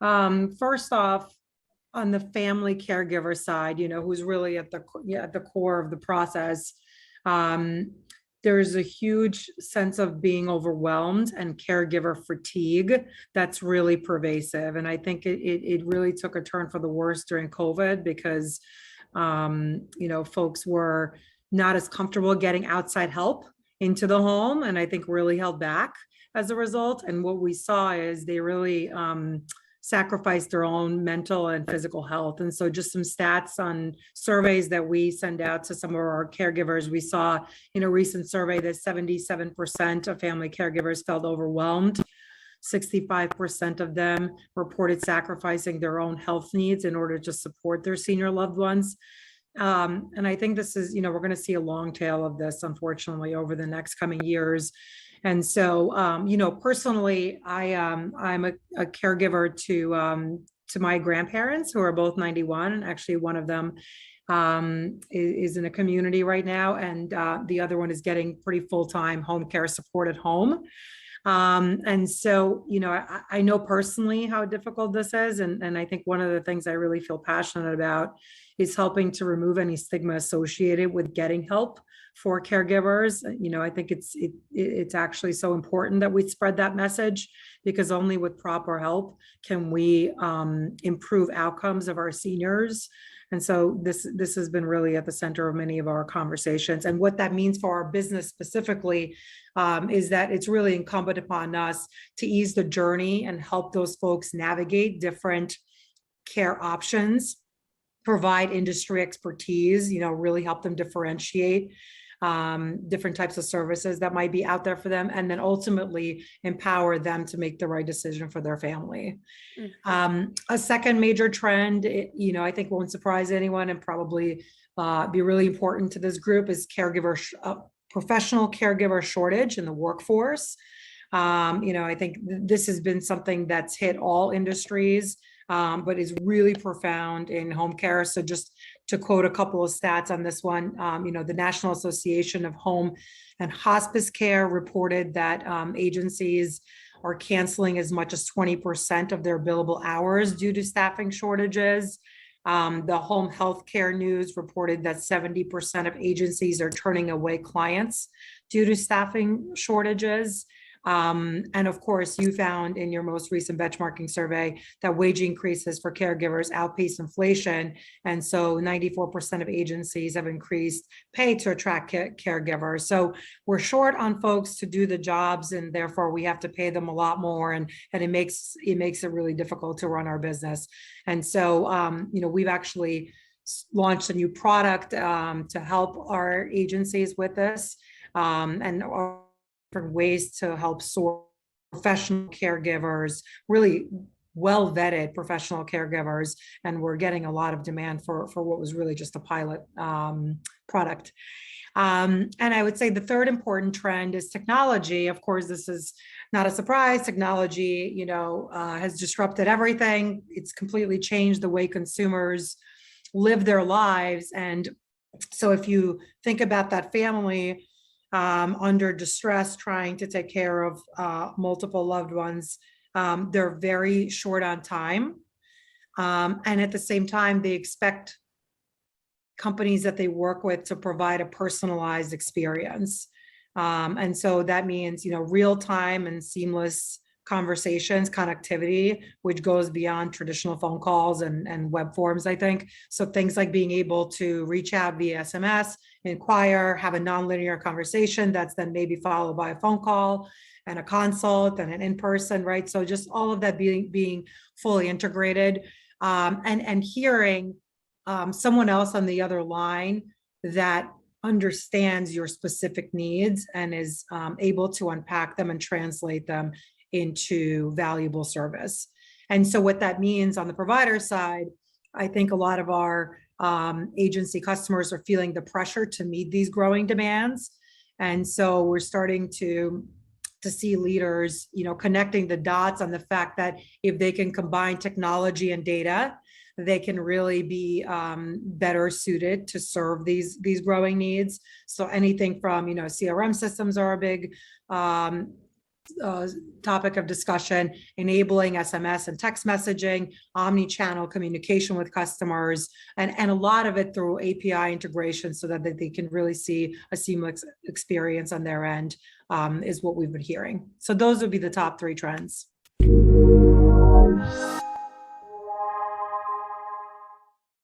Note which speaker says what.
Speaker 1: First off, on the family caregiver side, who's really at the core of the process, um, there's a huge sense of being overwhelmed and caregiver fatigue that's really pervasive. And I think it really took a turn for the worse during COVID because, folks were not as comfortable getting outside help into the home, and I think really held back as a result. And what we saw is they really sacrificed their own mental and physical health. And so just some stats on surveys that we send out to some of our caregivers. We saw in a recent survey that 77% of family caregivers felt overwhelmed. 65% of them reported sacrificing their own health needs in order to support their senior loved ones. And I think this is, we're going to see a long tail of this, unfortunately, over the next coming years. And so, personally, I'm a caregiver to my grandparents who are both 91. And actually, one of them is in a community right now, and the other one is getting pretty full-time home care support at home. And so, I know personally how difficult this is. And I think one of the things I really feel passionate about is helping to remove any stigma associated with getting help for caregivers. I think it's actually so important that we spread that message, because only with proper help can we improve outcomes of our seniors. And so this has been really at the center of many of our conversations. And what that means for our business specifically is that it's really incumbent upon us to ease the journey and help those folks navigate different care options, provide industry expertise, really help them differentiate different types of services that might be out there for them, and then ultimately empower them to make the right decision for their family. A second major trend, I think won't surprise anyone and probably be really important to this group, is professional caregiver shortage in the workforce. I think this has been something that's hit all industries, but is really profound in home care. So just to quote a couple of stats on this one, the National Association of Home and Hospice Care reported that agencies are canceling as much as 20% of their billable hours due to staffing shortages. The Home Health Care News reported that 70% of agencies are turning away clients due to staffing shortages. And of course, you found in your most recent benchmarking survey that wage increases for caregivers outpace inflation. And so 94% of agencies have increased pay to attract caregivers. So we're short on folks to do the jobs, and therefore we have to pay them a lot more. And it makes it really difficult to run our business. And so, we've actually launched a new product to help our agencies with this. And different ways to help source professional caregivers, really well-vetted professional caregivers, and we're getting a lot of demand for what was really just a pilot product. And I would say the third important trend is technology. Of course, this is not a surprise. Technology, has disrupted everything. It's completely changed the way consumers live their lives. And so if you think about that family under distress, trying to take care of multiple loved ones, they're very short on time. And at the same time, they expect companies that they work with to provide a personalized experience. And so that means, real time and seamless conversations, connectivity, which goes beyond traditional phone calls and web forms, I think. So things like being able to reach out via SMS, inquire, have a nonlinear conversation that's then maybe followed by a phone call and a consult and an in-person, right? So just all of that being fully integrated, and hearing someone else on the other line that understands your specific needs and is able to unpack them and translate them into valuable service. And so what that means on the provider side, I think a lot of our agency customers are feeling the pressure to meet these growing demands. And so we're starting to see leaders, connecting the dots on the fact that if they can combine technology and data, they can really be better suited to serve these growing needs. So anything from, CRM systems are a big topic of discussion, enabling SMS and text messaging, omni-channel communication with customers, and a lot of it through API integration so that they can really see a seamless experience on their end, is what we've been hearing. So those would be the top 3 trends.